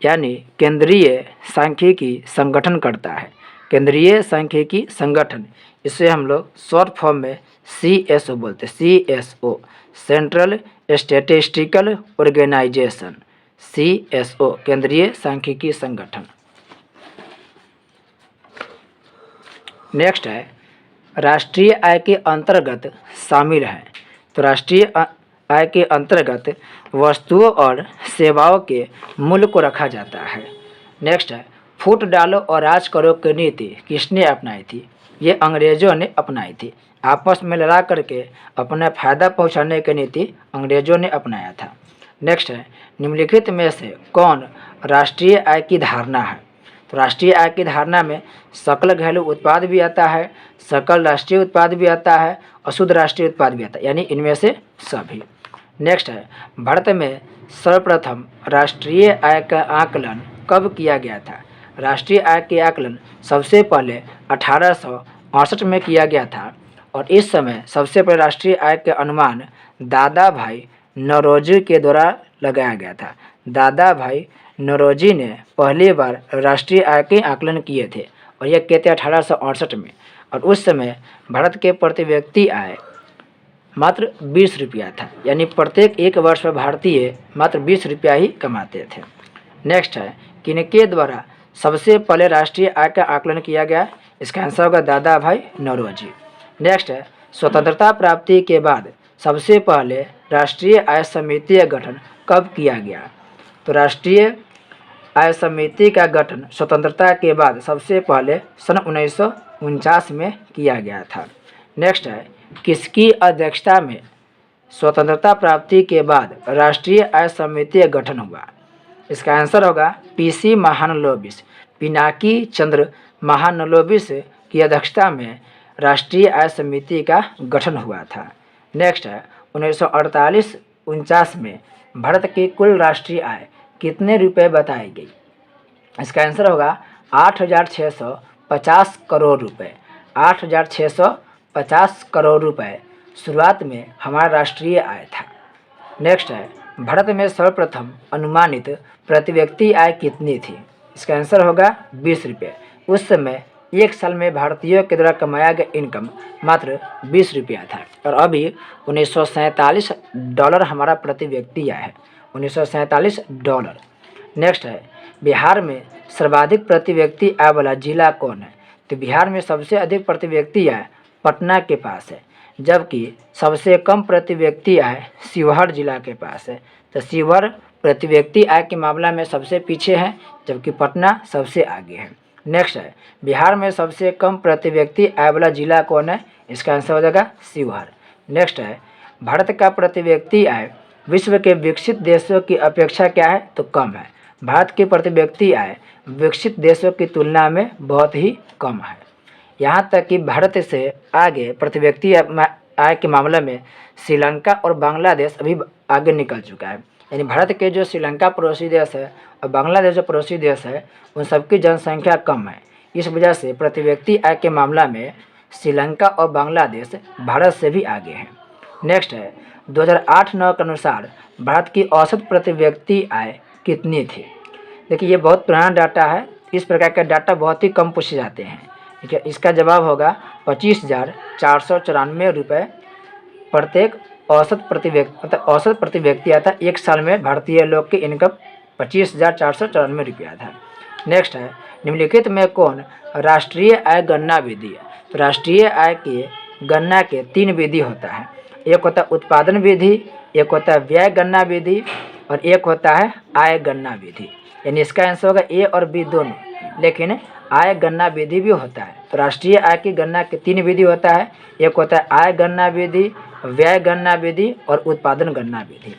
यानी केंद्रीय सांख्यिकी संगठन करता है। केंद्रीय सांख्यिकी संगठन, इसे हम लोग शॉर्ट फॉर्म में CSO बोलते हैं। CSO central statistical organisation, CSO केंद्रीय सांख्यिकी संगठन। नेक्स्ट है राष्ट्रीय आय के अंतर्गत शामिल है। तो राष्ट्रीय आय के अंतर्गत वस्तुओं और सेवाओं के मूल्य को रखा जाता है। नेक्स्ट है फूट डालो और राज करो की नीति किसने अपनाई थी? ये अंग्रेज़ों ने अपनाई थी। आपस में लड़ा करके अपना फ़ायदा पहुंचाने की नीति अंग्रेज़ों ने अपनाया था। नेक्स्ट है निम्नलिखित में से कौन राष्ट्रीय आय की धारणा है? तो राष्ट्रीय आय की धारणा में सकल घरेलू उत्पाद भी आता है, सकल राष्ट्रीय उत्पाद भी आता है और शुद्ध राष्ट्रीय उत्पाद भी आता है, यानी इनमें से सभी। नेक्स्ट है भारत में सर्वप्रथम राष्ट्रीय आय का आकलन कब किया गया था? राष्ट्रीय आय के आकलन सबसे पहले 1868 में किया गया था और इस समय सबसे पहले राष्ट्रीय आय के अनुमान दादा भाई नौरोजी के द्वारा लगाया गया था। दादा भाई नौरोजी ने पहली बार राष्ट्रीय आय के आकलन किए थे और यह किए थे 1868 में। और उस समय भारत के प्रति व्यक्ति आय मात्र 20 रुपया था, यानी प्रत्येक एक वर्ष में भारतीय मात्र 20 रुपया ही कमाते थे। नेक्स्ट है किनके द्वारा सबसे पहले राष्ट्रीय आय का आकलन किया गया? इसका आंसर होगा दादा भाई नौरोजी। नेक्स्ट है स्वतंत्रता प्राप्ति के बाद सबसे पहले राष्ट्रीय आय समिति का गठन कब किया गया? तो राष्ट्रीय आय समिति का गठन स्वतंत्रता के बाद सबसे पहले सन 1949 में किया गया था। नेक्स्ट है किसकी अध्यक्षता में स्वतंत्रता प्राप्ति के बाद राष्ट्रीय आय समिति का गठन हुआ? इसका आंसर होगा PC महानलोबिस, पिनाकी चंद्र महानलोबिस की अध्यक्षता में राष्ट्रीय आय समिति का गठन हुआ था। नेक्स्ट है 1948-49 में भारत की कुल राष्ट्रीय आय कितने रुपए बताई गई? इसका आंसर होगा 8,650 करोड़ रुपए। 8,650 करोड़ रुपए शुरुआत में हमारा राष्ट्रीय आय था। नेक्स्ट है भारत में सर्वप्रथम अनुमानित प्रति व्यक्ति आय कितनी थी? इसका आंसर होगा 20 रुपये। उस समय एक साल में भारतीयों के द्वारा कमाया गया इनकम मात्र 20 रुपया था और अभी $1947 हमारा प्रति व्यक्ति आय है। $1947। नेक्स्ट है बिहार में सर्वाधिक प्रति व्यक्ति आय वाला जिला कौन है? तो बिहार में सबसे अधिक प्रति व्यक्ति आय पटना के पास है, जबकि सबसे कम प्रति व्यक्ति आय शिवहर जिला के पास है। तो शिवहर प्रति व्यक्ति आय के मामला में सबसे पीछे है, जबकि पटना सबसे आगे है। नेक्स्ट है बिहार में सबसे कम प्रति व्यक्ति आय वाला जिला कौन है? इसका आंसर हो जाएगा शिवहर। नेक्स्ट है भारत का प्रति व्यक्ति आय विश्व के विकसित देशों की अपेक्षा क्या है? तो कम है। भारत की प्रति व्यक्ति आय विकसित देशों की तुलना में बहुत ही कम है। यहाँ तक कि भारत से आगे प्रति व्यक्ति आय के मामले में श्रीलंका और बांग्लादेश अभी आगे निकल चुका है। यानी भारत के जो श्रीलंका पड़ोसी देश है और बांग्लादेश जो पड़ोसी देश है उन सबकी जनसंख्या कम है। इस वजह से प्रति व्यक्ति आय के मामला में श्रीलंका और बांग्लादेश भारत से भी आगे हैं। नेक्स्ट है 2008-9 के अनुसार भारत की औसत प्रति व्यक्ति आय कितनी थी? देखिए ये बहुत पुराना डाटा है, इस प्रकार का डाटा बहुत ही कम पूछे जाते हैं। ठीक है, इसका जवाब होगा 25,494 रुपये प्रत्येक औसत प्रति व्यक्ति, मतलब औसत प्रति व्यक्ति आता है। एक साल में भारतीय लोग की इनकम 25,494 रुपया था। नेक्स्ट है निम्नलिखित में कौन राष्ट्रीय आय गणना विधि है? तो राष्ट्रीय आय के गणना के 3 विधि होता है। एक होता है उत्पादन विधि, एक होता है व्यय गणना विधि और एक होता है आय गणना विधि। यानी इसका आंसर होगा A और B दोनों, लेकिन आय गणना विधि भी होता है। तो राष्ट्रीय आय की गणना के 3 विधि होता है। एक होता है आय गणना विधि, व्यय गणना विधि और उत्पादन गणना विधि।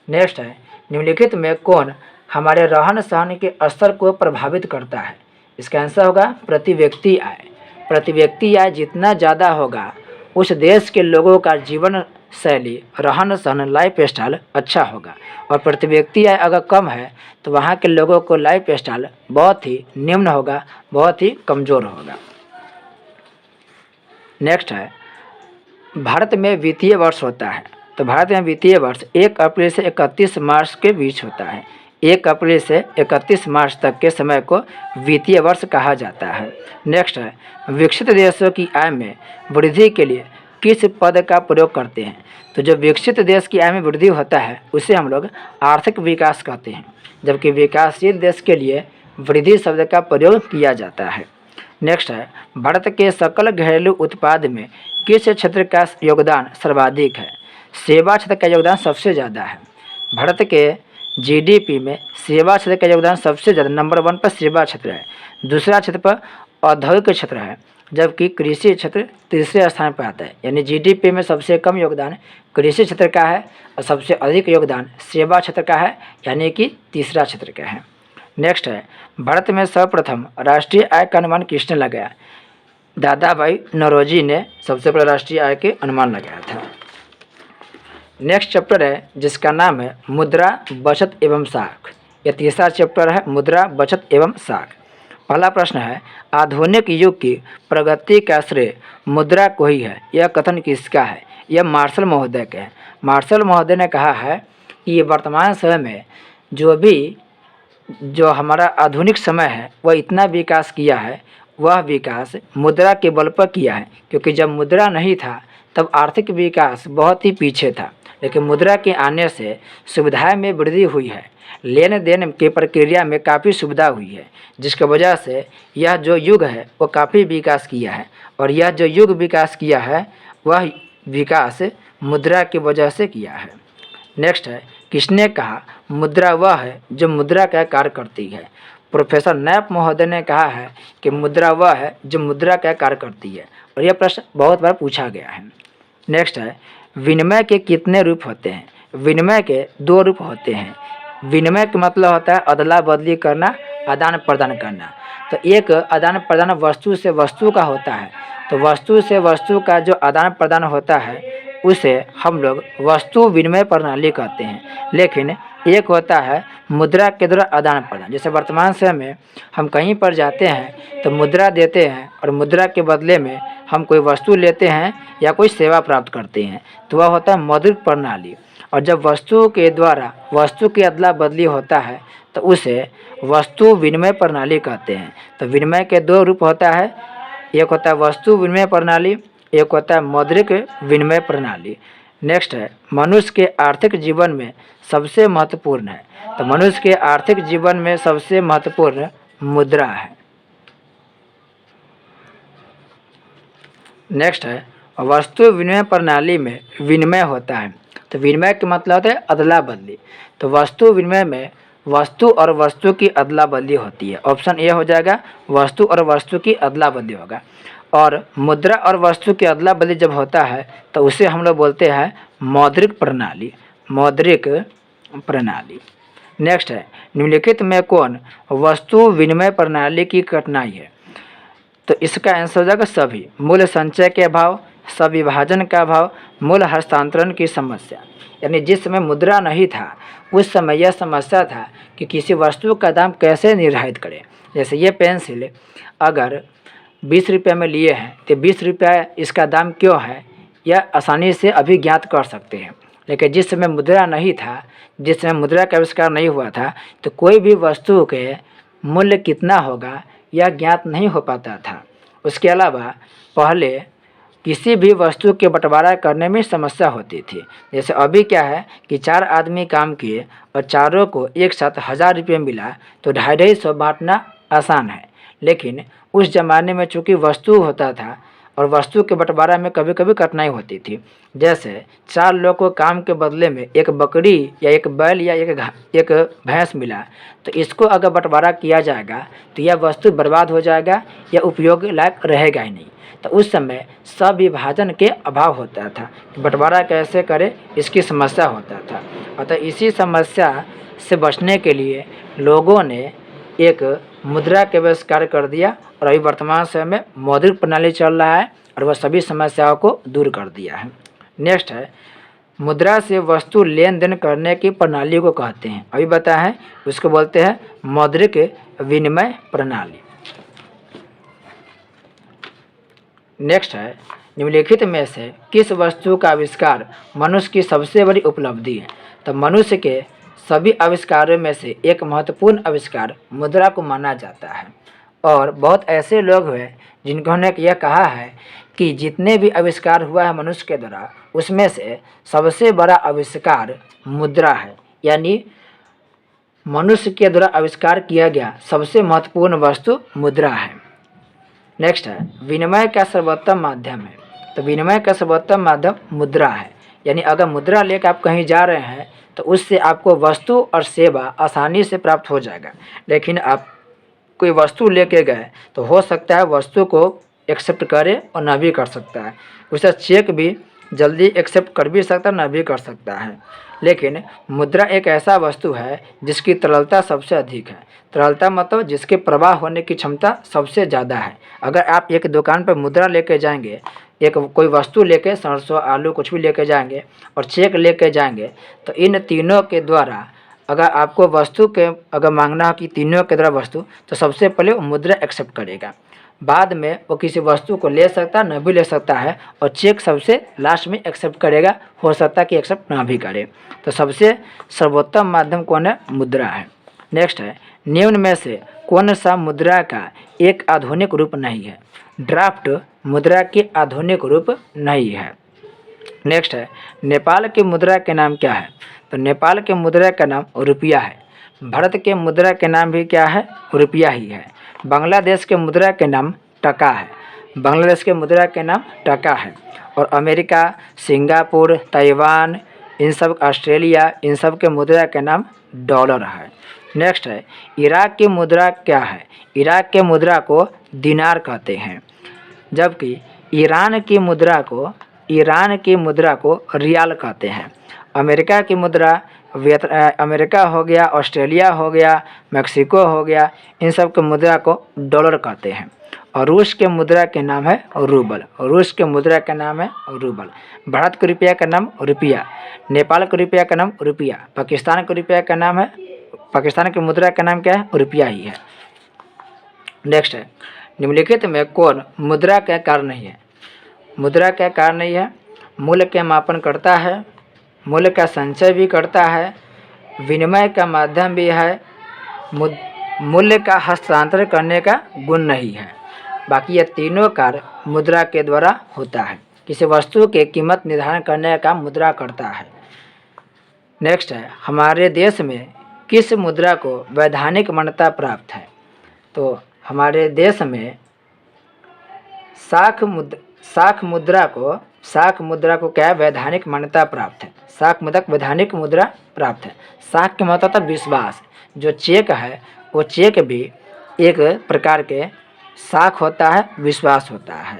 नेक्स्ट है, निम्नलिखित में कौन हमारे रहन सहन के स्तर को प्रभावित करता है? इसका आंसर होगा प्रति व्यक्ति आय। प्रति व्यक्ति आय जितना ज़्यादा होगा उस देश के लोगों का जीवन शैली, रहन सहन, लाइफ स्टाइल अच्छा होगा, और प्रति व्यक्ति आय अगर कम है तो वहाँ के लोगों को लाइफ स्टाइल बहुत ही निम्न होगा, बहुत ही कमज़ोर होगा। नेक्स्ट है, भारत में वित्तीय वर्ष होता है। तो भारत में वित्तीय वर्ष 1 अप्रैल से 31 मार्च के बीच होता है। 1 अप्रैल से 31 मार्च तक के समय को वित्तीय वर्ष कहा जाता है। नेक्स्ट है, विकसित देशों की आय में वृद्धि के लिए किस पद का प्रयोग करते हैं? तो जो विकसित देश की आय में वृद्धि होता है उसे हम लोग आर्थिक विकास कहते हैं, जबकि विकासशील देश के लिए वृद्धि शब्द का प्रयोग किया जाता है। नेक्स्ट है, भारत के सकल घरेलू उत्पाद में किस क्षेत्र का योगदान सर्वाधिक है? सेवा क्षेत्र का योगदान सबसे ज़्यादा है। भारत के जीडीपी में सेवा क्षेत्र का योगदान सबसे ज़्यादा, नंबर 1 पर सेवा क्षेत्र है, दूसरा क्षेत्र पर औद्योगिक क्षेत्र है, जबकि कृषि क्षेत्र तीसरे स्थान पर आता है। यानी जीडीपी में सबसे कम योगदान कृषि क्षेत्र का है और सबसे अधिक योगदान सेवा क्षेत्र का है, यानी कि तीसरा क्षेत्र का है। नेक्स्ट है, भारत में सर्वप्रथम राष्ट्रीय आय का अनुमान किसने लगाया? दादा भाई नौरोजी ने सबसे पहले राष्ट्रीय आय के अनुमान लगाया था। नेक्स्ट चैप्टर है जिसका नाम है मुद्रा, बचत एवं साख। यह तीसरा चैप्टर है, मुद्रा, बचत एवं साख। पहला प्रश्न है, आधुनिक युग की प्रगति का श्रेय मुद्रा को ही है, यह कथन किसका है? यह मार्शल महोदय का है। मार्शल महोदय ने कहा है कि वर्तमान समय में जो हमारा आधुनिक समय है वह इतना विकास किया है, वह विकास मुद्रा के बल पर किया है, क्योंकि जब मुद्रा नहीं था तब आर्थिक विकास बहुत ही पीछे था, लेकिन मुद्रा के आने से सुविधाएं में वृद्धि हुई है, लेन देन की प्रक्रिया में काफ़ी सुविधा हुई है, जिसकी वजह से यह जो युग है वो काफ़ी विकास किया है, और यह जो युग विकास किया है वह विकास मुद्रा की वजह से किया है। नेक्स्ट है, किसने कहा मुद्रा वह है जो मुद्रा का कार्य करती है? प्रोफेसर नैप महोदय ने कहा है कि मुद्रा वह है जो मुद्रा का कार्य करती है, और यह प्रश्न बहुत बार पूछा गया है। नेक्स्ट है, विनिमय के कितने रूप होते हैं? विनिमय के 2 रूप होते हैं। विनिमय का मतलब होता है अदला बदली करना, आदान प्रदान करना। तो एक आदान प्रदान वस्तु से वस्तु का होता है, तो वस्तु से वस्तु का जो आदान प्रदान होता है उसे हम लोग वस्तु विनिमय प्रणाली कहते हैं। लेकिन एक होता है मुद्रा के द्वारा आदान प्रदान। जैसे वर्तमान समय में हम कहीं पर जाते हैं तो मुद्रा देते हैं और मुद्रा के बदले में हम कोई वस्तु लेते हैं या कोई सेवा प्राप्त करते हैं, तो वह होता है मौद्रिक प्रणाली। और जब वस्तु के द्वारा वस्तु की अदला बदली होता है तो उसे वस्तु विनिमय प्रणाली कहते हैं। तो विनिमय के 2 रूप होता है, एक होता है वस्तु विनिमय प्रणाली, एक होता है मौद्रिक विनिमय प्रणाली। नेक्स्ट है, मनुष्य के आर्थिक जीवन में सबसे महत्वपूर्ण है। तो मनुष्य के आर्थिक जीवन में सबसे महत्वपूर्ण मुद्रा है। नेक्स्ट है, वस्तु विनिमय प्रणाली में विनिमय होता है। तो विनिमय का मतलब होता है अदला बदली। तो वस्तु विनिमय में वस्तु और वस्तु की अदला बदली होती है। ऑप्शन ए हो जाएगा, वस्तु और वस्तु की अदला बदली होगा। और मुद्रा और वस्तु की अदला बदली जब होता है तो उसे हम लोग बोलते हैं मौद्रिक प्रणाली, मौद्रिक प्रणाली। नेक्स्ट है, निम्नलिखित में कौन वस्तु विनिमय प्रणाली की कठिनाई है? तो इसका आंसर हो जाएगा सभी। मूल्य संचय के अभाव, सविभाजन का अभाव, मूल्य हस्तांतरण की समस्या। यानी जिस समय मुद्रा नहीं था उस समय यह समस्या था कि किसी वस्तु का दाम कैसे निर्धारित करें। जैसे ये पेंसिल अगर 20 रुपये में लिए हैं तो 20 रुपये इसका दाम क्यों है, यह आसानी से अभी ज्ञात कर सकते हैं। लेकिन जिस समय मुद्रा नहीं था, जिस समय मुद्रा का आविष्कार नहीं हुआ था, तो कोई भी वस्तु के मूल्य कितना होगा यह ज्ञात नहीं हो पाता था। उसके अलावा पहले किसी भी वस्तु के बंटवारा करने में समस्या होती थी। जैसे अभी क्या है कि 4 आदमी काम किए और चारों को एक साथ 1000 रुपये मिला तो 250 बांटना आसान है। लेकिन उस ज़माने में चूँकि वस्तु होता था और वस्तु के बंटवारा में कभी कभी कठिनाई होती थी। जैसे 4 लोग को काम के बदले में एक बकरी या एक बैल या एक भैंस मिला, तो इसको अगर बंटवारा किया जाएगा तो यह वस्तु बर्बाद हो जाएगा या उपयोग लायक रहेगा ही नहीं। तो उस समय सविभाजन के अभाव होता था, बंटवारा कैसे करें इसकी समस्या होता था। अतः इसी समस्या से बचने के लिए लोगों ने एक मुद्रा के आविष्कार कर दिया और अभी वर्तमान समय में मौद्रिक प्रणाली चल रहा है और वह सभी समस्याओं को दूर कर दिया है। नेक्स्ट है, मुद्रा से वस्तु लेन देन करने की प्रणाली को कहते हैं। अभी बताया है, उसको बोलते हैं मौद्रिक विनिमय प्रणाली। नेक्स्ट है, निम्नलिखित में से किस वस्तु का आविष्कार मनुष्य की सबसे बड़ी उपलब्धि है? तो मनुष्य के सभी आविष्कारों में से एक महत्वपूर्ण आविष्कार मुद्रा को माना जाता है। और बहुत ऐसे लोग हुए जिन्होंने यह कहा है कि जितने भी आविष्कार हुआ है मनुष्य के द्वारा, उसमें से सबसे बड़ा आविष्कार मुद्रा है, यानी मनुष्य के द्वारा आविष्कार किया गया सबसे महत्वपूर्ण वस्तु मुद्रा है। नेक्स्ट है, विनिमय का सर्वोत्तम माध्यम है। तो विनिमय का सर्वोत्तम माध्यम मुद्रा है, यानी अगर मुद्रा लेकर आप कहीं जा रहे हैं तो उससे आपको वस्तु और सेवा आसानी से प्राप्त हो जाएगा। लेकिन आप कोई वस्तु लेके गए तो हो सकता है वस्तु को एक्सेप्ट करे और ना भी कर सकता है, उसे चेक भी जल्दी एक्सेप्ट कर भी सकता है ना भी कर सकता है। लेकिन मुद्रा एक ऐसा वस्तु है जिसकी तरलता सबसे अधिक है। तरलता मतलब जिसके प्रवाह होने की क्षमता सबसे ज़्यादा है। अगर आप एक दुकान पर मुद्रा लेके जाएंगे, एक कोई वस्तु लेके, सरसों आलू कुछ भी लेके जाएंगे और चेक लेके जाएंगे, तो इन तीनों के द्वारा अगर आपको वस्तु के अगर मांगना हो कि तीनों के द्वारा वस्तु, तो सबसे पहले वो मुद्रा एक्सेप्ट करेगा। बाद में वो किसी वस्तु को ले सकता है, न भी ले सकता है, और चेक सबसे लास्ट में एक्सेप्ट करेगा, हो सकता है कि एक्सेप्ट ना भी करे। तो सबसे सर्वोत्तम माध्यम कौन है? मुद्रा है। नेक्स्ट है, निम्न में से कौन सा मुद्रा का एक आधुनिक रूप नहीं है? ड्राफ्ट मुद्रा के आधुनिक रूप नहीं है। नेक्स्ट है, नेपाल के मुद्रा के नाम क्या है? तो नेपाल के मुद्रा का नाम रुपया है। भारत के मुद्रा के नाम भी क्या है? रुपया ही है। बांग्लादेश के मुद्रा के नाम टका है। बांग्लादेश के मुद्रा के नाम टका है। और अमेरिका, सिंगापुर, ताइवान, इन सब, ऑस्ट्रेलिया, इन सब के मुद्रा के नाम डॉलर है। नेक्स्ट है, इराक की मुद्रा क्या है? इराक के मुद्रा को दिनार कहते हैं, जबकि ईरान की मुद्रा को रियाल कहते हैं। अमेरिका की मुद्रा, अमेरिका हो गया, ऑस्ट्रेलिया हो गया, मैक्सिको हो गया, इन सब के मुद्रा को डॉलर कहते हैं। और रूस के मुद्रा के नाम है रूबल। रूस के मुद्रा का नाम है रूबल। भारत के रुपया का नाम रुपया, नेपाल के रुपया का नाम रुपया, पाकिस्तान के रुपया का नाम है, पाकिस्तान की मुद्रा का नाम क्या है? रुपया ही है। नेक्स्ट है, निम्नलिखित में कौन मुद्रा का कार्य नहीं है? मुद्रा का कार्य नहीं है, मूल्य का मापन करता है, मूल्य का संचय भी करता है, विनिमय का माध्यम भी है, मूल्य का हस्तांतरण करने का गुण नहीं है। बाकी ये तीनों कार्य मुद्रा के द्वारा होता है। किसी वस्तु के कीमत निर्धारण करने का मुद्रा करता है। नेक्स्ट है, हमारे देश में किस मुद्रा को वैधानिक मान्यता प्राप्त है? तो हमारे देश में साख मुद्रा को क्या वैधानिक मान्यता प्राप्त है? साख मुद्रा वैधानिक मुद्रा प्राप्त है। साख के मतलब था विश्वास। जो चेक है वो चेक भी एक प्रकार के साख होता है, विश्वास होता है।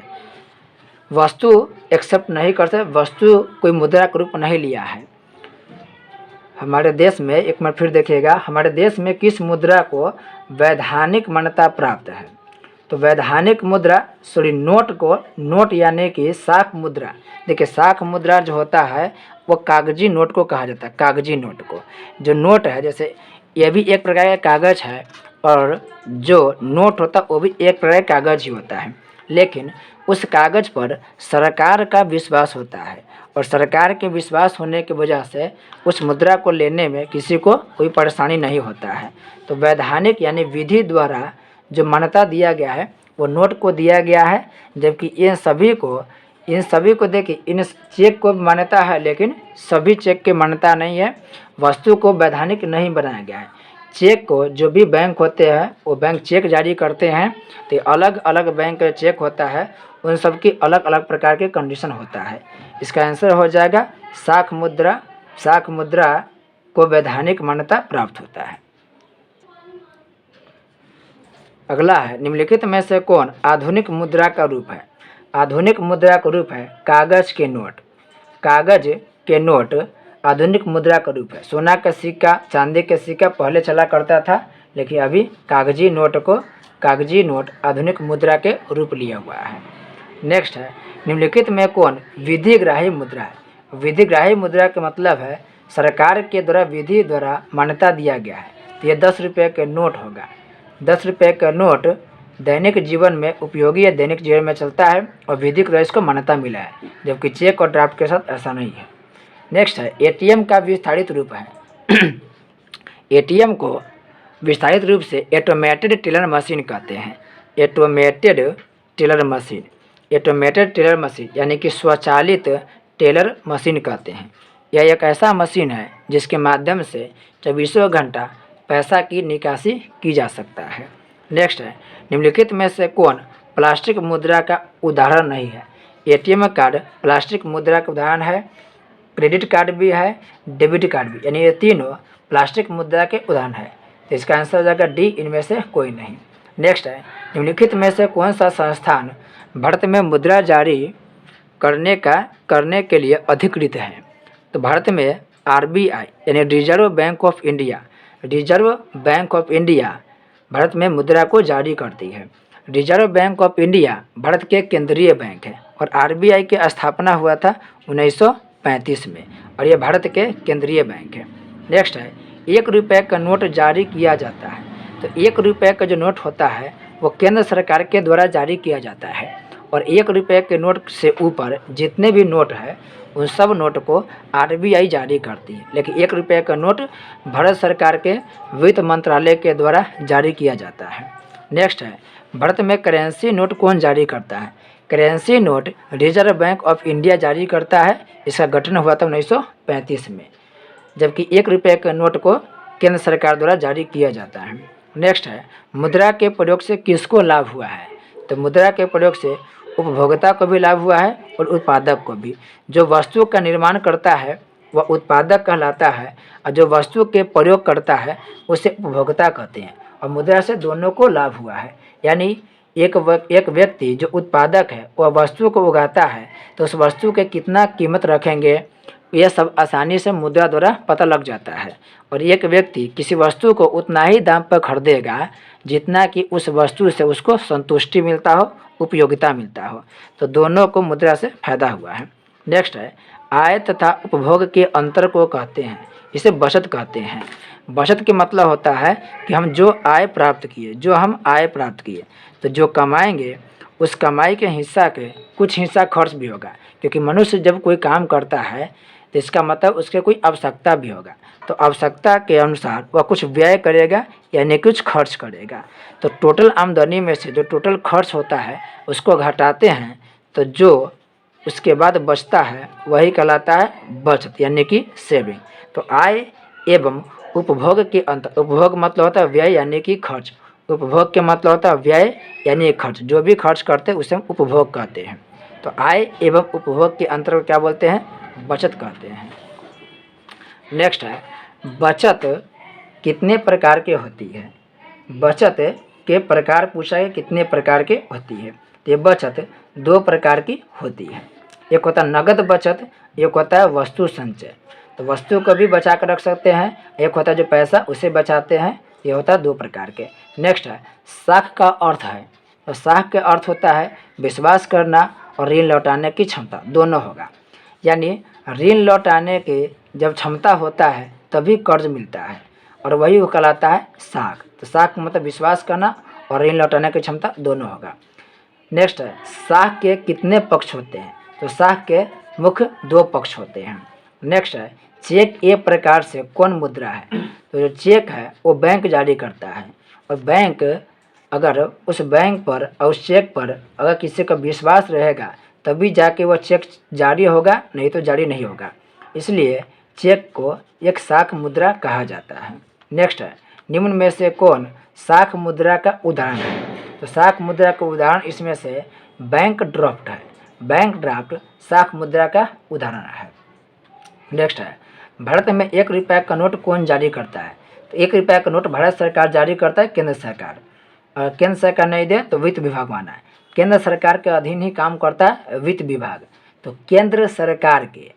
वस्तु एक्सेप्ट नहीं कर सकते, वस्तु कोई मुद्रा का रूप नहीं लिया है। हमारे देश में, एक बार फिर देखिएगा, हमारे देश में किस मुद्रा को वैधानिक मान्यता प्राप्त है? तो वैधानिक मुद्रा, नोट यानी कि साख मुद्रा। देखिए, साख मुद्रा जो होता है वो कागजी नोट को कहा जाता है। कागजी नोट को, जो नोट है, जैसे ये भी एक प्रकार का कागज़ है और जो नोट होता है वो भी एक प्रकार का कागज़ ही होता है, लेकिन उस कागज़ पर सरकार का विश्वास होता है और सरकार के विश्वास होने की वजह से उस मुद्रा को लेने में किसी को कोई परेशानी नहीं होता है। तो वैधानिक यानी विधि द्वारा जो मान्यता दिया गया है वो नोट को दिया गया है, जबकि इन सभी को देखिए, इन चेक को मान्यता है लेकिन सभी चेक की मान्यता नहीं है। वस्तु को वैधानिक नहीं बनाया गया है। चेक को जो भी बैंक होते हैं वो बैंक चेक जारी करते हैं, तो अलग अलग बैंक का चेक होता है, उन सब की अलग अलग प्रकार के कंडीशन होता है। इसका आंसर हो जाएगा साख मुद्रा। साख मुद्रा को वैधानिक मान्यता प्राप्त होता है। अगला है, निम्नलिखित में से कौन आधुनिक मुद्रा का रूप है? आधुनिक मुद्रा का रूप है कागज के नोट। कागज के नोट आधुनिक मुद्रा का रूप है। सोना का सिक्का, चांदी का सिक्का पहले चला करता था, लेकिन अभी कागजी नोट आधुनिक मुद्रा के रूप लिया हुआ है। नेक्स्ट है, निम्नलिखित में कौन विधिग्राही मुद्रा है? विधिग्राही मुद्रा का मतलब है सरकार के द्वारा विधि द्वारा मान्यता दिया गया है। तो ये 10 रुपये के नोट होगा। 10 रुपये का नोट दैनिक जीवन में उपयोगी या दैनिक जीवन में चलता है और विधिक द्वारा इसको मान्यता मिला है, जबकि चेक और ड्राफ्ट के साथ ऐसा नहीं है। नेक्स्ट है, एटीएम का विस्तारित रूप है। एटीएम को विस्तारित रूप से ऑटोमेटेड टेलर मशीन कहते हैं। Automated teller machine, automated teller machine यानी कि स्वचालित टेलर मशीन कहते हैं। यह एक ऐसा मशीन है जिसके माध्यम से 24 घंटा पैसा की निकासी की जा सकता है। नेक्स्ट है, निम्नलिखित में से कौन प्लास्टिक मुद्रा का उदाहरण नहीं है? एटीएम कार्ड प्लास्टिक मुद्रा का उदाहरण है, क्रेडिट कार्ड भी है, डेबिट कार्ड भी, यानी ये तीनों प्लास्टिक मुद्रा के उदाहरण है। तो इसका आंसर हो जाएगा डी, इनमें से कोई नहीं। नेक्स्ट है, निम्नलिखित में से कौन सा संस्थान भारत में मुद्रा जारी करने के लिए अधिकृत है? तो भारत में आरबीआई यानी reserve bank of India, reserve bank of India Bharat में मुद्रा को जारी करती है। Reserve bank of India Bharat के केंद्रीय बैंक है और आरबीआई की स्थापना हुआ था 1935 में और ये भारत के केंद्रीय बैंक है। नेक्स्ट है, 1 रुपये का नोट जारी किया जाता है। तो 1 रुपये का जो नोट होता है वो केंद्र सरकार के द्वारा जारी किया जाता है और 1 रुपये के नोट से ऊपर जितने भी नोट है उन सब नोट को आरबीआई जारी करती है, लेकिन 1 रुपये का नोट भारत सरकार के वित्त मंत्रालय के द्वारा जारी किया जाता है। नेक्स्ट है, भारत में करेंसी नोट कौन जारी करता है? Currency note reserve bank of India जारी करता है। इसका गठन हुआ था 1935 में, जबकि 1 रुपये के नोट को केंद्र सरकार द्वारा जारी किया जाता है। नेक्स्ट है, मुद्रा के प्रयोग से किसको लाभ हुआ है? तो मुद्रा के प्रयोग से उपभोक्ता को भी लाभ हुआ है और उत्पादक को भी। जो वस्तु का निर्माण करता है वह उत्पादक कहलाता है और जो वस्तु के प्रयोग करता है उसे उपभोक्ता कहते हैं, और मुद्रा से दोनों को लाभ हुआ है। यानी एक व्यक्ति जो उत्पादक है वह वस्तु को उगाता है तो उस वस्तु के कितना कीमत रखेंगे यह सब आसानी से मुद्रा द्वारा पता लग जाता है, और एक व्यक्ति किसी वस्तु को उतना ही दाम पर खरीदेगा जितना कि उस वस्तु से उसको संतुष्टि मिलता हो, उपयोगिता मिलता हो। तो दोनों को मुद्रा से फायदा हुआ है। नेक्स्ट है, आय तथा उपभोग के अंतर को कहते हैं, इसे बचत कहते हैं। बचत के मतलब होता है कि हम जो आय प्राप्त किए तो जो कमाएंगे उस कमाई के हिस्सा के कुछ हिस्सा खर्च भी होगा, क्योंकि मनुष्य जब कोई काम करता है तो इसका मतलब उसके कोई आवश्यकता भी होगा, तो आवश्यकता के अनुसार वह कुछ व्यय करेगा यानी कुछ खर्च करेगा। तो टोटल आमदनी में से जो टोटल खर्च होता है उसको घटाते हैं तो जो उसके बाद बचता है वही कहलाता है बचत यानी कि सेविंग। तो आय एवं उपभोग के अंतर, उपभोग मतलब होता है व्यय यानी कि खर्च, उपभोग के मतलब होता है व्यय यानी खर्च। जो भी खर्च करते हैं उसे हम उपभोग कहते हैं। तो आय एवं उपभोग के अंतर को क्या बोलते हैं? बचत कहते हैं। नेक्स्ट है, बचत कितने प्रकार की होती है? बचत के प्रकार पूछा है कितने प्रकार की होती है? तो ये बचत 2 प्रकार की होती है। एक होता है नगद बचत, एक होता है वस्तु संचय। तो वस्तु को भी बचा कर रख सकते हैं, एक होता है जो पैसा उसे बचाते हैं, ये होता है 2 प्रकार के। नेक्स्ट है, साख का अर्थ है। तो साख के अर्थ होता है विश्वास करना और ऋण लौटाने की क्षमता, दोनों होगा। यानी ऋण लौटाने के जब क्षमता होता है तभी कर्ज मिलता है और वही कहलाता है साख। तो साख मतलब विश्वास करना और ऋण लौटाने की क्षमता दोनों होगा। नेक्स्ट है, साख के कितने पक्ष होते हैं? तो साख के मुख्य 2 पक्ष होते हैं। नेक्स्ट है, चेक एक प्रकार से कौन मुद्रा है? तो जो चेक है वो बैंक जारी करता है, और बैंक अगर उस बैंक पर और उस चेक पर अगर किसी का विश्वास रहेगा तभी जाके वह चेक जारी होगा, नहीं तो जारी नहीं होगा। इसलिए चेक को एक साख मुद्रा कहा जाता है। नेक्स्ट है, निम्न में से कौन साख मुद्रा का उदाहरण है? तो साख मुद्रा का उदाहरण इसमें से बैंक ड्राफ्ट है। बैंक ड्राफ्ट साख मुद्रा का उदाहरण है। नेक्स्ट है, भारत में 1 रुपये का नोट कौन जारी करता है? तो 1 रुपये का नोट भारत सरकार जारी करता है, केंद्र सरकार। और केंद्र सरकार नहीं दे तो वित्त विभाग माना है। केंद्र सरकार के अधीन ही काम करता है वित्त विभाग। तो केंद्र सरकार के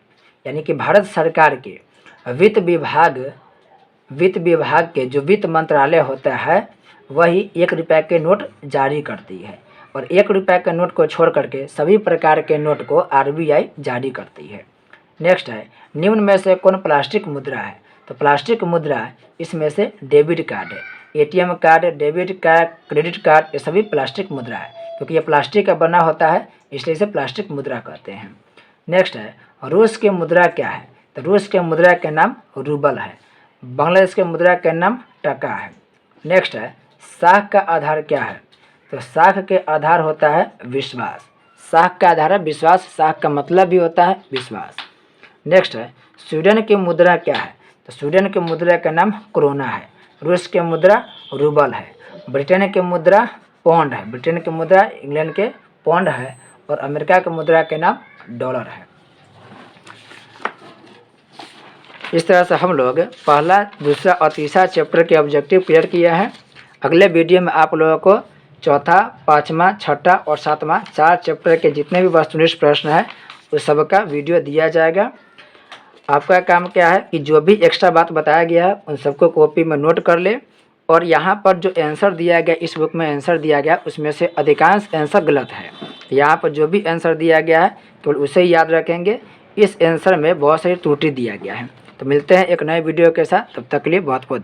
यानी कि भारत सरकार के वित्त विभाग के जो वित्त मंत्रालय होता है वही 1 रुपये के नोट जारी करती है। और 1 रुपये के नोट को छोड़ करके सभी प्रकार के नोट को RBI जारी करती है। नेक्स्ट है, निम्न में से कौन प्लास्टिक मुद्रा है? तो प्लास्टिक मुद्रा इसमें से डेबिट कार्ड है। ATM card, debit card, credit card, ये सभी प्लास्टिक मुद्रा है, क्योंकि ये प्लास्टिक का बना होता है इसलिए इसे प्लास्टिक मुद्रा कहते हैं। नेक्स्ट है, रूस के मुद्रा क्या है? तो रूस के मुद्रा के नाम रूबल है। बांग्लादेश के मुद्रा का नाम टका है। नेक्स्ट है, साख का आधार क्या है? तो साख के आधार होता है विश्वास। साख का आधार है विश्वास। साख का मतलब भी होता है विश्वास। नेक्स्ट है, स्वीडन की मुद्रा क्या है? तो स्वीडन के मुद्रा का नाम क्रोना है। रूस के मुद्रा रूबल है। ब्रिटेन के मुद्रा पौंड है। ब्रिटेन की मुद्रा इंग्लैंड के पौंड है। और अमेरिका के मुद्रा के नाम डॉलर है। इस तरह से हम लोग पहला, दूसरा और तीसरा चैप्टर के ऑब्जेक्टिव क्लियर किए हैं। अगले वीडियो में आप लोगों को चौथा, पाँचवा, छठा और सातवां 4 चैप्टर के जितने भी वस्तुनिष्ठ प्रश्न हैं उस सब का वीडियो दिया जाएगा। आपका काम क्या है कि जो भी एक्स्ट्रा बात बताया गया है उन सबको कॉपी में नोट कर ले। और यहाँ पर जो आंसर दिया गया, इस बुक में आंसर दिया गया, उसमें से अधिकांश आंसर गलत है। यहाँ पर जो भी आंसर दिया गया है केवल उसे ही याद रखेंगे। इस आंसर में बहुत सारी त्रुटि दिया गया है। तो मिलते हैं एक नए वीडियो के साथ, तब तक के लिए बहुत बहुत